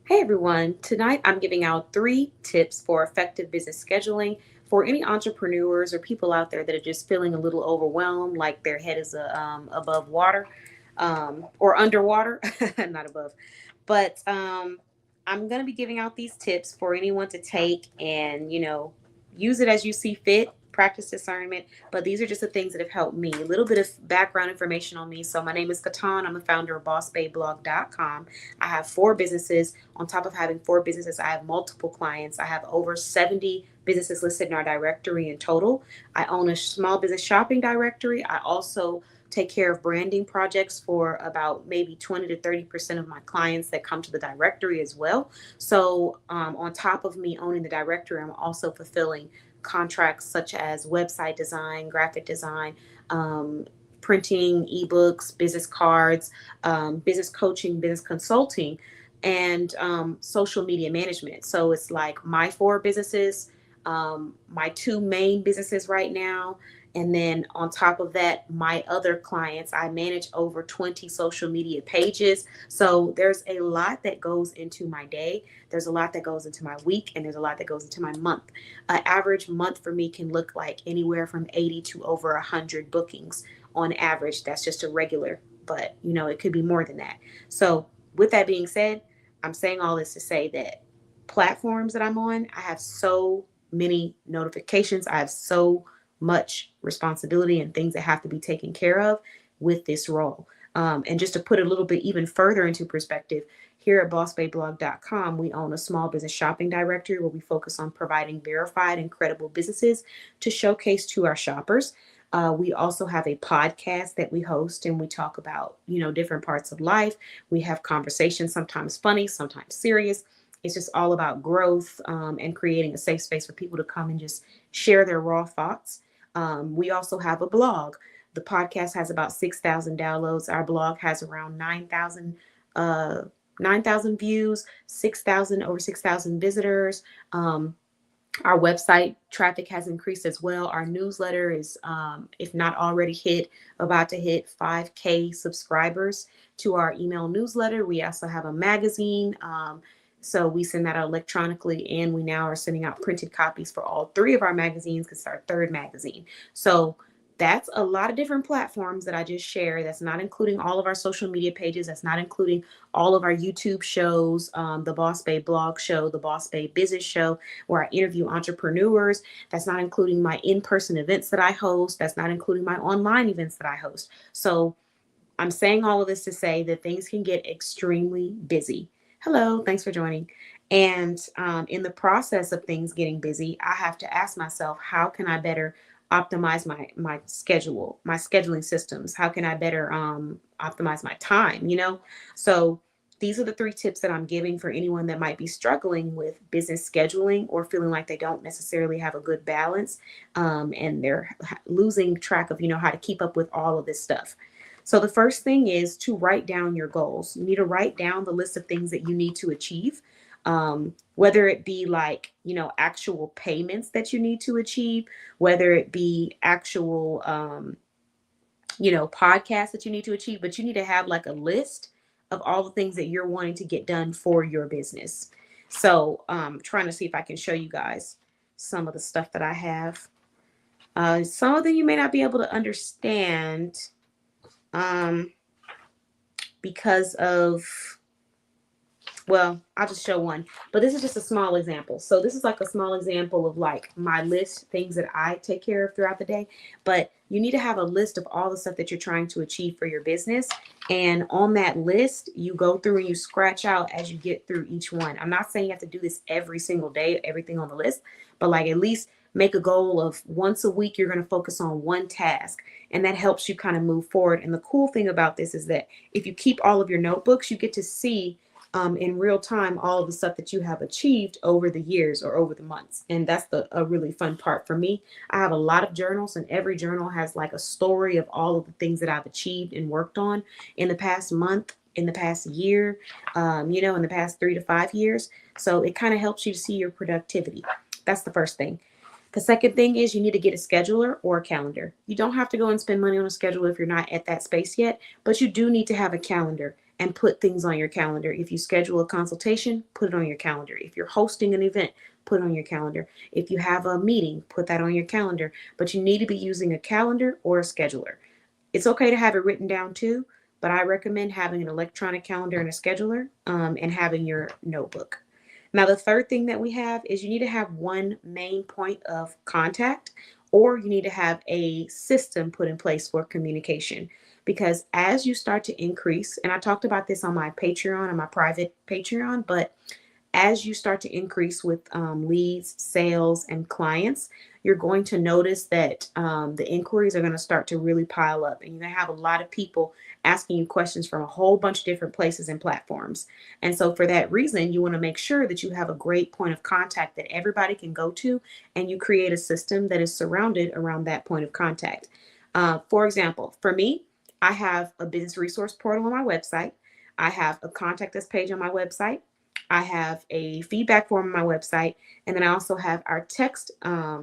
Hey everyone, tonight I'm giving out 3 tips for effective business scheduling for any entrepreneurs or people out there that are just feeling a little overwhelmed, like their head is above water or underwater, not above. But I'm going to be giving out these tips for anyone to take and, use it as you see fit, practice discernment. But these are just the things that have helped me. A little bit of background information on me. So, my name is Katan. I'm the founder of BossBabeBlog.com. I have 4 businesses. On top of having 4 businesses, I have multiple clients. I have over 70 businesses listed in our directory in total. I own a small business shopping directory. I also take care of branding projects for about maybe 20 to 30% of my clients that come to the directory as well. So, on top of me owning the directory, I'm also fulfilling contracts such as website design, graphic design, printing, ebooks, business cards, business coaching, business consulting, and social media management. So it's like my 4 businesses, my 2 main businesses right now. And then on top of that, my other clients, I manage over 20 social media pages. So there's a lot that goes into my day. There's a lot that goes into my week, and there's a lot that goes into my month. An average month for me can look like anywhere from 80 to over 100 bookings on average. That's just a regular, but it could be more than that. So, with that being said, I'm saying all this to say that platforms that I'm on, I have so many notifications. I have so much responsibility and things that have to be taken care of with this role. And just to put a little bit even further into perspective, here at BossBabeBlog.com, we own a small business shopping directory where we focus on providing verified and credible businesses to showcase to our shoppers. We also have a podcast that we host, and we talk about, different parts of life. We have conversations, sometimes funny, sometimes serious. It's just all about growth, and creating a safe space for people to come and just share their raw thoughts. We also have a blog. The podcast has about 6,000 downloads. Our blog has around 9,000 views, 6,000 visitors. Our website traffic has increased as well. Our newsletter is, if not already hit, about to hit 5K subscribers to our email newsletter. We also have a magazine. So we send that out electronically, and we now are sending out printed copies for all 3 of our magazines because it's our 3rd magazine. So that's a lot of different platforms that I just share. That's not including all of our social media pages. That's not including all of our YouTube shows, the Boss Babe blog show, the Boss Babe business show, where I interview entrepreneurs. That's not including my in-person events that I host. That's not including my online events that I host. So I'm saying all of this to say that things can get extremely busy. Hello, thanks for joining. And in the process of things getting busy, I have to ask myself, how can I better optimize my schedule, my scheduling systems? How can I better optimize my time? So these are the 3 tips that I'm giving for anyone that might be struggling with business scheduling or feeling like they don't necessarily have a good balance, and they're losing track of how to keep up with all of this stuff. So the first thing is to write down your goals. You need to write down the list of things that you need to achieve, whether it be like, actual payments that you need to achieve, whether it be actual, podcasts that you need to achieve, but you need to have like a list of all the things that you're wanting to get done for your business. So, trying to see if I can show you guys some of the stuff that I have. Some of them you may not be able to understand, um, because of, well, I'll just show one, but this is just a small example. So this is like a small example of like my list, things that I take care of throughout the day. But you need to have a list of all the stuff that you're trying to achieve for your business. And on that list, you go through and you scratch out as you get through each one. I'm not saying you have to do this every single day, everything on the list, but like at least make a goal of once a week, you're going to focus on one task. And that helps you kind of move forward. And the cool thing about this is that if you keep all of your notebooks, you get to see, in real time, all of the stuff that you have achieved over the years or over the months. And that's a really fun part for me. I have a lot of journals, and every journal has like a story of all of the things that I've achieved and worked on in the past month, in the past year, in the past 3 to 5 years. So it kind of helps you to see your productivity. That's the first thing. The second thing is you need to get a scheduler or a calendar. You don't have to go and spend money on a scheduler if you're not at that space yet, but you do need to have a calendar and put things on your calendar. If you schedule a consultation, put it on your calendar. If you're hosting an event, put it on your calendar. If you have a meeting, put that on your calendar. But you need to be using a calendar or a scheduler. It's okay to have it written down too, but I recommend having an electronic calendar and a scheduler, and having your notebook. Now, the third thing that we have is you need to have one main point of contact, or you need to have a system put in place for communication. Because as you start to increase, and I talked about this on my Patreon, on my private Patreon, but as you start to increase with leads, sales, and clients, you're going to notice that the inquiries are going to start to really pile up. And you're going to have a lot of people asking you questions from a whole bunch of different places and platforms. And so, for that reason, you want to make sure that you have a great point of contact that everybody can go to, and you create a system that is surrounded around that point of contact. For example, for me, I have a business resource portal on my website, I have a contact us page on my website. I have a feedback form on my website, and then I also have our text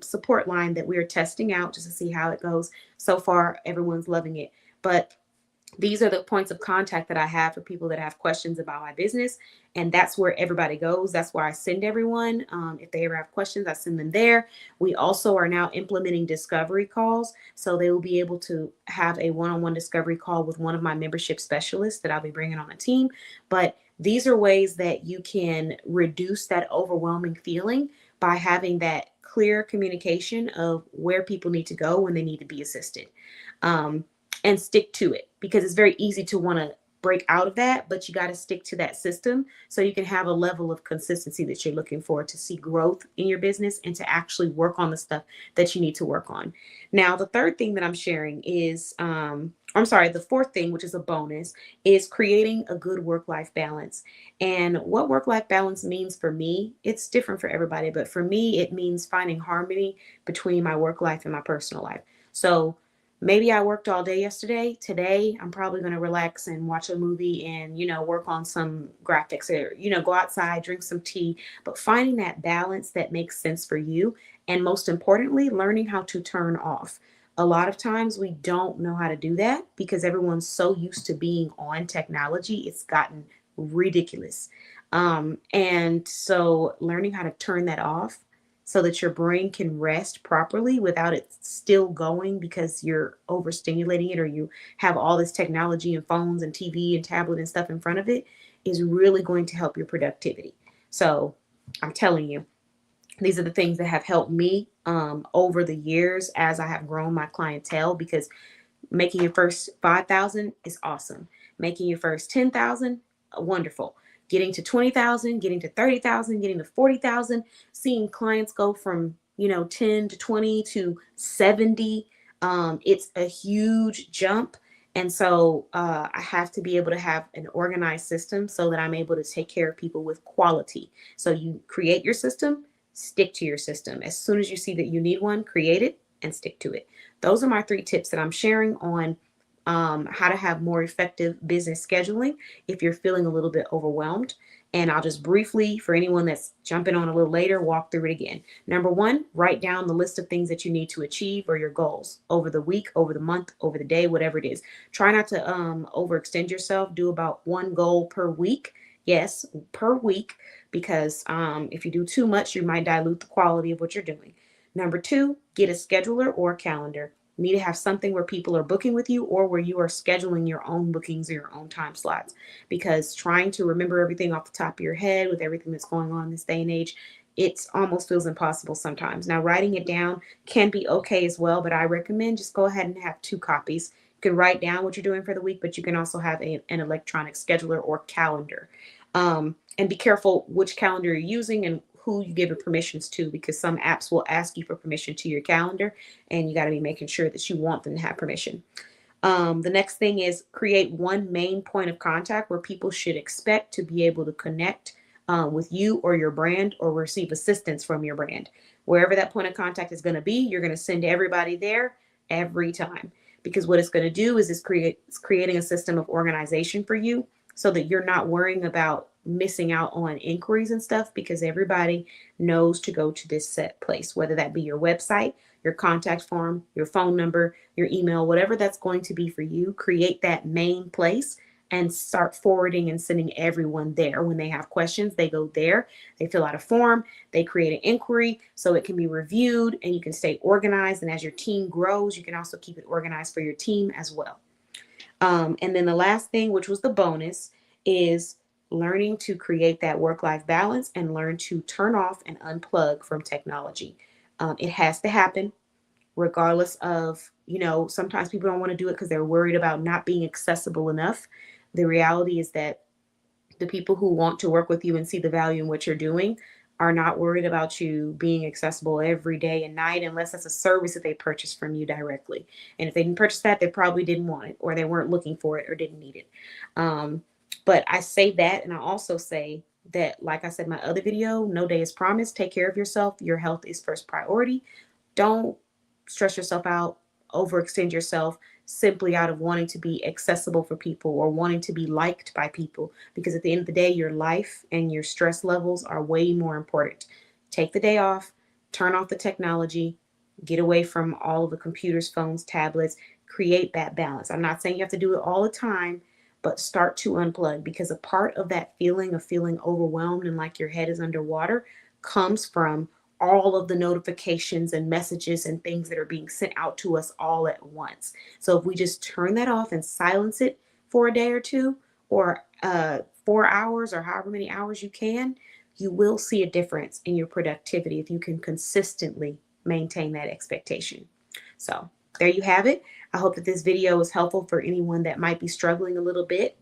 support line that we are testing out just to see how it goes. So far, everyone's loving it. But these are the points of contact that I have for people that have questions about my business. And that's where everybody goes. That's where I send everyone. If they ever have questions, I send them there. We also are now implementing discovery calls. So they will be able to have a one-on-one discovery call with one of my membership specialists that I'll be bringing on a team. But these are ways that you can reduce that overwhelming feeling by having that clear communication of where people need to go when they need to be assisted. Um, and stick to it, because it's very easy to want to break out of that, but you got to stick to that system so you can have a level of consistency that you're looking for to see growth in your business and to actually work on the stuff that you need to work on. Now, the third thing that I'm sharing is, I'm sorry, the fourth thing, which is a bonus, is creating a good work-life balance. And what work-life balance means for me, it's different for everybody, but for me, it means finding harmony between my work life and my personal life. So maybe I worked all day yesterday. Today, I'm probably going to relax and watch a movie and, work on some graphics, or, go outside, drink some tea. But finding that balance that makes sense for you. And most importantly, learning how to turn off. A lot of times we don't know how to do that because everyone's so used to being on technology. It's gotten ridiculous. And so learning how to turn that off so that your brain can rest properly without it still going because you're overstimulating it, or you have all this technology and phones and TV and tablet and stuff in front of it, is really going to help your productivity. So I'm telling you, these are the things that have helped me over the years as I have grown my clientele, because making your first 5,000 is awesome. Making your first 10,000, wonderful. Getting to 20,000, getting to 30,000, getting to 40,000, seeing clients go from, 10 to 20 to 70. It's a huge jump. And so I have to be able to have an organized system so that I'm able to take care of people with quality. So you create your system, stick to your system. As soon as you see that you need one, create it and stick to it. Those are my 3 tips that I'm sharing on how to have more effective business scheduling if you're feeling a little bit overwhelmed. And I'll just briefly, for anyone that's jumping on a little later, walk through it again. Number 1, write down the list of things that you need to achieve, or your goals, over the week, over the month, over the day, whatever it is. Try not to overextend yourself. Do about 1 goal per week. Yes, per week, because if you do too much, you might dilute the quality of what you're doing. Number 2, get a scheduler or a calendar. You need to have something where people are booking with you, or where you are scheduling your own bookings or your own time slots, because trying to remember everything off the top of your head with everything that's going on in this day and age, it almost feels impossible sometimes. Now, writing it down can be okay as well, but I recommend just go ahead and have 2 copies. You can write down what you're doing for the week, but you can also have an electronic scheduler or calendar. And be careful which calendar you're using and who you give the permissions to, because some apps will ask you for permission to your calendar, and you got to be making sure that you want them to have permission. The next thing is create one main point of contact where people should expect to be able to connect with you or your brand, or receive assistance from your brand. Wherever that point of contact is going to be, you're going to send everybody there every time, because what it's going to do is it's creating a system of organization for you, so that you're not worrying about missing out on inquiries and stuff because everybody knows to go to this set place, whether that be your website, your contact form, your phone number, your email, whatever that's going to be for you. Create that main place and start forwarding and sending everyone there. When they have questions, they go there, they fill out a form, they create an inquiry so it can be reviewed and you can stay organized. And as your team grows, you can also keep it organized for your team as well. And then the last thing, which was the bonus, is learning to create that work-life balance and learn to turn off and unplug from technology. It has to happen regardless of, sometimes people don't want to do it because they're worried about not being accessible enough. The reality is that the people who want to work with you and see the value in what you're doing are not worried about you being accessible every day and night unless that's a service that they purchase from you directly. And if they didn't purchase that, they probably didn't want it or they weren't looking for it or didn't need it. But I say that, and I also say that, like I said in my other video, no day is promised. Take care of yourself. Your health is first priority. Don't stress yourself out, overextend yourself simply out of wanting to be accessible for people or wanting to be liked by people. Because at the end of the day, your life and your stress levels are way more important. Take the day off, turn off the technology, get away from all of the computers, phones, tablets, create that balance. I'm not saying you have to do it all the time, but start to unplug, because a part of that feeling of feeling overwhelmed and like your head is underwater comes from all of the notifications and messages and things that are being sent out to us all at once. So if we just turn that off and silence it for a day or two, or 4 hours, or however many hours you can, you will see a difference in your productivity if you can consistently maintain that expectation. So there you have it. I hope that this video is helpful for anyone that might be struggling a little bit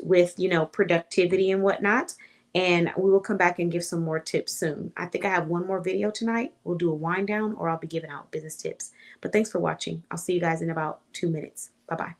with, productivity and whatnot. And we will come back and give some more tips soon. I think I have one more video tonight. We'll do a wind down, or I'll be giving out business tips. But thanks for watching. I'll see you guys in about 2 minutes. Bye-bye.